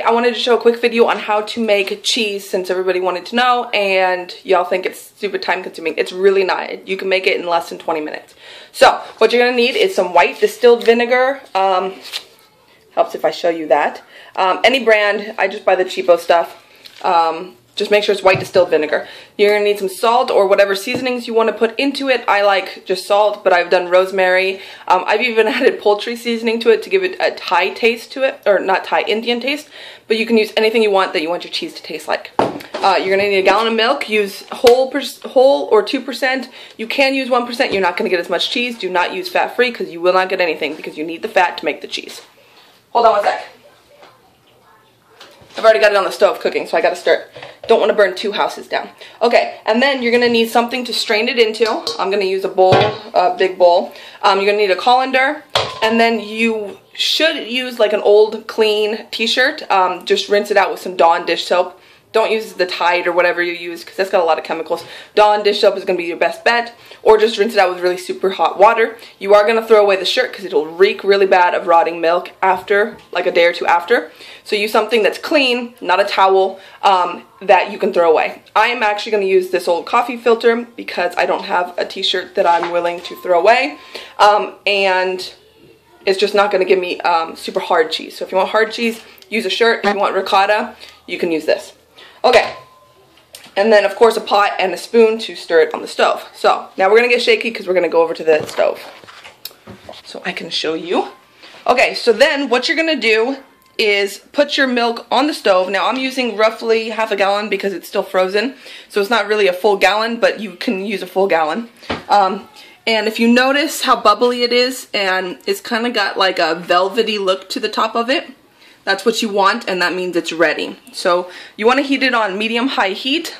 I wanted to show a quick video on how to make cheese since everybody wanted to know and y'all think it's super time consuming. It's really not. You can make it in less than 20 minutes. So what you're going to need is some white distilled vinegar. Helps if I show you that. Any brand, I just buy the cheapo stuff. Just make sure it's white distilled vinegar. You're going to need some salt or whatever seasonings you want to put into it. I like just salt, but I've done rosemary. I've even added poultry seasoning to it to give it a Thai taste to it. Or not Thai, Indian taste. But you can use anything you want that you want your cheese to taste like. You're going to need a gallon of milk. Use whole or 2%. You can use 1%. You're not going to get as much cheese. Do not use fat-free because you will not get anything because you need the fat to make the cheese. Hold on one sec. I've already got it on the stove cooking, so I gotta stir it. Don't want to burn 2 houses down. Okay, and then you're gonna need something to strain it into. I'm gonna use a bowl, a big bowl. You're gonna need a colander, and then you should use like an old clean t-shirt. Just rinse it out with some Dawn dish soap. Don't use the Tide or whatever you use because that's got a lot of chemicals. Dawn dish soap is going to be your best bet. Or just rinse it out with really super hot water. You are going to throw away the shirt because it'll reek really bad of rotting milk after, like a day or 2 after. So use something that's clean, not a towel, that you can throw away. I am actually going to use this old coffee filter because I don't have a t-shirt that I'm willing to throw away. And it's just not going to give me super hard cheese. So if you want hard cheese, use a shirt. If you want ricotta, you can use this. Okay, and then of course a pot and a spoon to stir it on the stove. So now we're going to get shaky because we're going to go over to the stove so I can show you. Okay, so then what you're going to do is put your milk on the stove. Now I'm using roughly half a gallon because it's still frozen, so it's not really a full gallon, but you can use a full gallon. And if you notice how bubbly it is and it's kind of got like a velvety look to the top of it, that's what you want, and that means it's ready. So you want to heat it on medium-high heat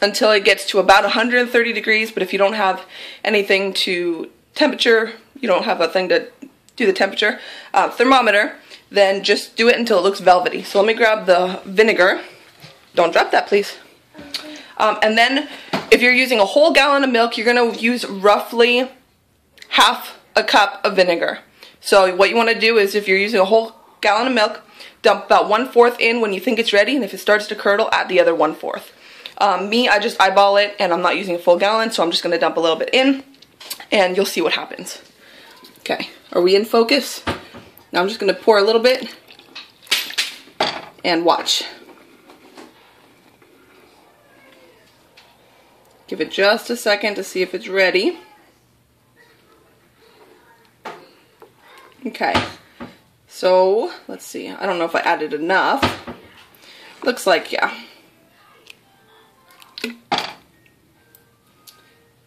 until it gets to about 130 degrees, but if you don't have anything to temperature, you don't have a thing to do the temperature, thermometer, then just do it until it looks velvety. So let me grab the vinegar. Don't drop that, please. And then if you're using a whole gallon of milk, you're going to use roughly half a cup of vinegar. So what you want to do is if you're using a whole gallon of milk, dump about 1/4 in when you think it's ready, and if it starts to curdle, add the other 1/4. I just eyeball it, and I'm not using a full gallon, so I'm just going to dump a little bit in, and you'll see what happens. Okay, are we in focus? Now I'm just going to pour a little bit, and watch. Give it just a second to see if it's ready. Okay. So, let's see. I don't know if I added enough. Looks like, yeah.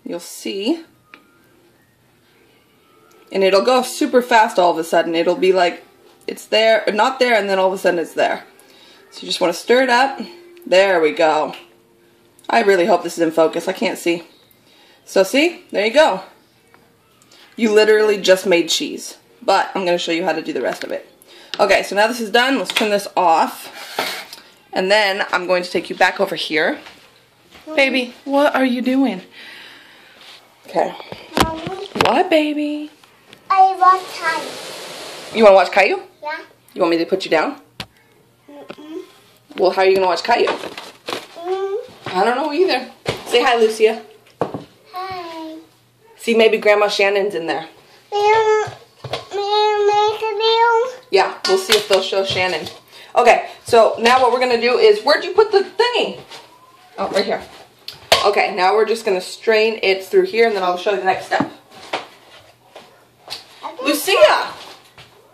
You'll see. And it'll go super fast all of a sudden. It'll be like, it's there, not there, and then all of a sudden it's there. So you just want to stir it up. There we go. I really hope this is in focus. I can't see. So see? There you go. You literally just made cheese. But I'm going to show you how to do the rest of it. Okay, so now this is done. Let's turn this off. And then I'm going to take you back over here. Baby, what are you doing? Okay. Mommy. What, baby? I want Caillou. You want to watch Caillou? Yeah. You want me to put you down? Mm-mm. Well, how are you going to watch Caillou? I don't know either. Say hi, Lucia. Hi. See, maybe Grandma Shannon's in there. Yeah, we'll see if they'll show Shannon. Okay, so now what we're going to do is, where'd you put the thingy? Oh, right here. Okay, now we're just going to strain it through here, and then I'll show you the next step. Lucia!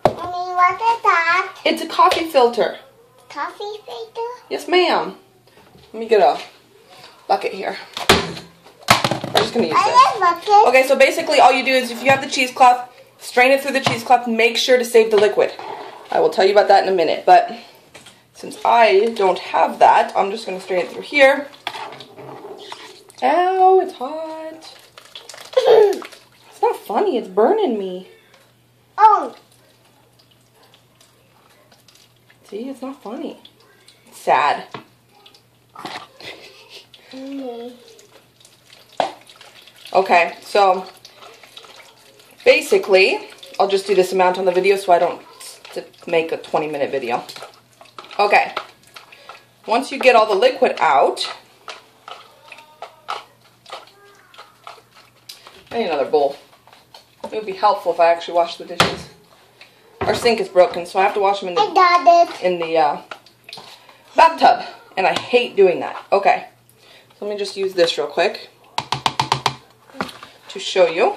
Mommy, what is that? It's a coffee filter. Coffee filter? Yes, ma'am. Let me get a bucket here. We're just going to use this. Bucket. Okay, so basically all you do is if you have the cheesecloth, strain it through the cheesecloth, make sure to save the liquid. I will tell you about that in a minute, but since I don't have that, I'm just going to strain it through here. Ow, it's hot. It's not funny, it's burning me. Oh. See, it's not funny. It's sad. Okay, so basically, I'll just do this amount on the video so I don't make a 20-minute video. Okay, once you get all the liquid out, I need another bowl. It would be helpful if I actually washed the dishes. Our sink is broken, so I have to wash them in the bathtub, and I hate doing that. Okay, so let me just use this real quick to show you.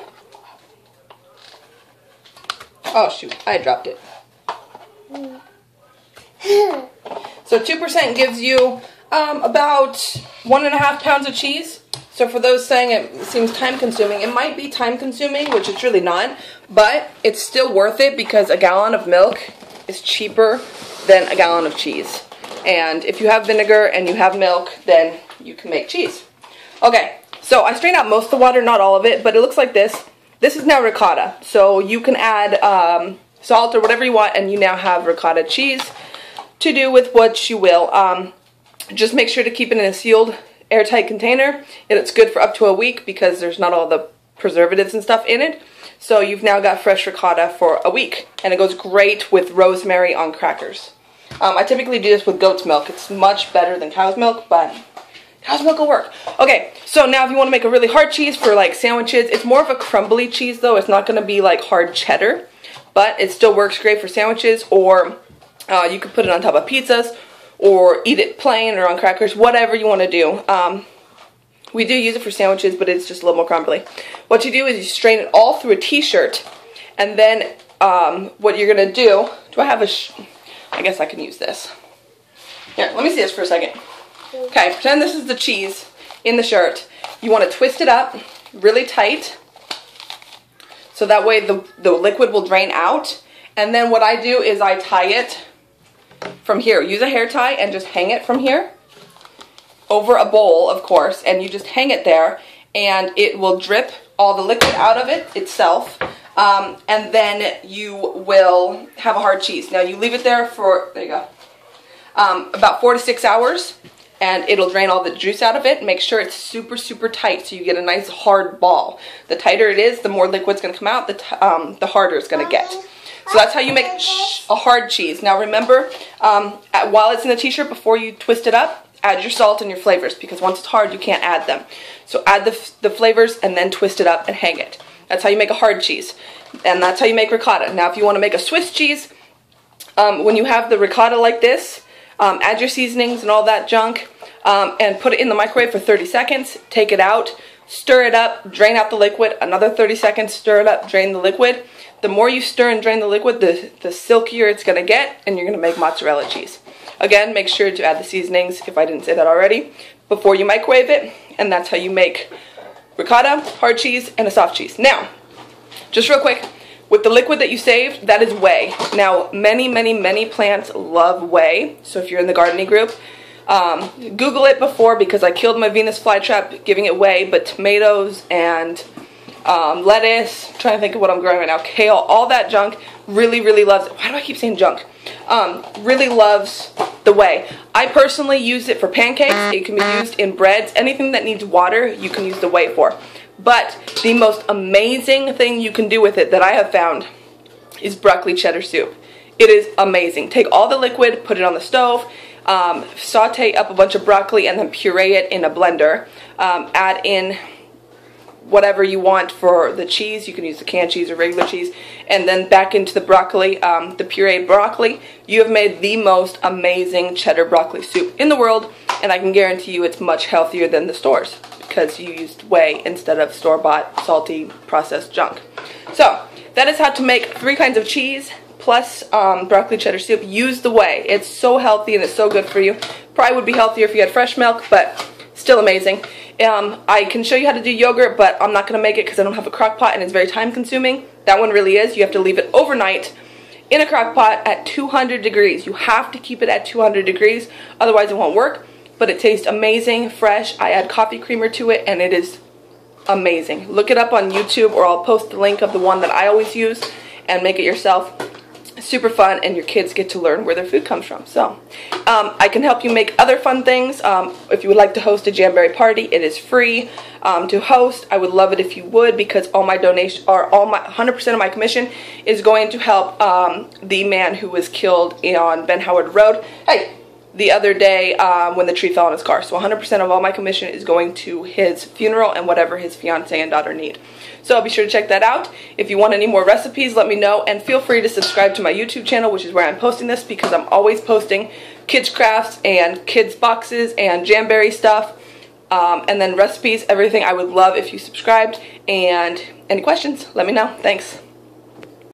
Oh shoot, I dropped it. So 2% gives you about 1.5 pounds of cheese. So for those saying it seems time consuming, it might be time consuming, which it's really not, but it's still worth it because a gallon of milk is cheaper than a gallon of cheese. And if you have vinegar and you have milk, then you can make cheese. Okay, so I strained out most of the water, not all of it, but it looks like this. This is now ricotta, so you can add salt or whatever you want, and you now have ricotta cheese to do with what you will. Just make sure to keep it in a sealed, airtight container, and it's good for up to a week because there's not all the preservatives and stuff in it. So you've now got fresh ricotta for a week, and it goes great with rosemary on crackers. I typically do this with goat's milk. It's much better than cow's milk, but cow's milk will work. Okay, so now if you want to make a really hard cheese for like sandwiches, it's more of a crumbly cheese though. It's not going to be like hard cheddar, but it still works great for sandwiches, or you could put it on top of pizzas, or eat it plain or on crackers, whatever you want to do. We do use it for sandwiches, but it's just a little more crumbly. What you do is you strain it all through a t-shirt, and then what you're going to do, I guess I can use this. Here, let me see this for a second. Okay, pretend this is the cheese in the shirt. You want to twist it up really tight, so that way the liquid will drain out. And then what I do is I tie it from here. Use a hair tie and just hang it from here over a bowl, of course, and you just hang it there, and it will drip all the liquid out of it itself, and then you will have a hard cheese. Now you leave it there for, there you go, about 4 to 6 hours, and it'll drain all the juice out of it. Make sure it's super, super tight so you get a nice hard ball. The tighter it is, the more liquid's going to come out, the harder it's going to get. So that's how you make a hard cheese. Now remember, while it's in the t-shirt, before you twist it up, add your salt and your flavors, because once it's hard, you can't add them. So add the flavors and then twist it up and hang it. That's how you make a hard cheese. And that's how you make ricotta. Now if you want to make a Swiss cheese, when you have the ricotta like this, add your seasonings and all that junk, and put it in the microwave for 30 seconds. Take it out, stir it up, drain out the liquid, another 30 seconds, stir it up, drain the liquid. The more you stir and drain the liquid, the silkier it's going to get, and you're going to make mozzarella cheese. Again, make sure to add the seasonings, if I didn't say that already, before you microwave it, and that's how you make ricotta, hard cheese, and a soft cheese. Now, just real quick, with the liquid that you saved, that is whey. Now, many, many, many plants love whey, so if you're in the gardening group, Google it before, because I killed my Venus flytrap giving it whey, but tomatoes and lettuce, I'm trying to think of what I'm growing right now, kale, all that junk, really, really loves it. Why do I keep saying junk? Really loves the whey. I personally use it for pancakes. It can be used in breads. Anything that needs water, you can use the whey for. But the most amazing thing you can do with it that I have found is broccoli cheddar soup. It is amazing. Take all the liquid, put it on the stove, saute up a bunch of broccoli, and then puree it in a blender. Add in whatever you want for the cheese. You can use the canned cheese or regular cheese, and then back into the broccoli, the pureed broccoli. You have made the most amazing cheddar broccoli soup in the world, and I can guarantee you it's much healthier than the stores because you used whey instead of store-bought salty processed junk. So that is how to make 3 kinds of cheese plus broccoli cheddar soup. Use the whey. It's so healthy and it's so good for you. Probably would be healthier if you had fresh milk, but still amazing. I can show you how to do yogurt, but I'm not going to make it because I don't have a crock pot and it's very time consuming. That one really is. You have to leave it overnight in a crock pot at 200 degrees. You have to keep it at 200 degrees, otherwise it won't work. But it tastes amazing, fresh. I add coffee creamer to it and it is amazing. Look it up on YouTube, or I'll post the link of the one that I always use and make it yourself. super fun, and your kids get to learn where their food comes from. So I can help you make other fun things. If you would like to host a Jamboree party, it is free to host. I would love it if you would, because all my donations are 100% of my commission is going to help the man who was killed on Ben Howard Road the other day when the tree fell on his car. So 100% of all my commission is going to his funeral and whatever his fiance and daughter need. So be sure to check that out. If you want any more recipes, let me know, and feel free to subscribe to my YouTube channel, which is where I'm posting this, because I'm always posting kids crafts and kids boxes and Jamboree stuff, and then recipes, everything. I would love if you subscribed. And any questions, let me know. Thanks.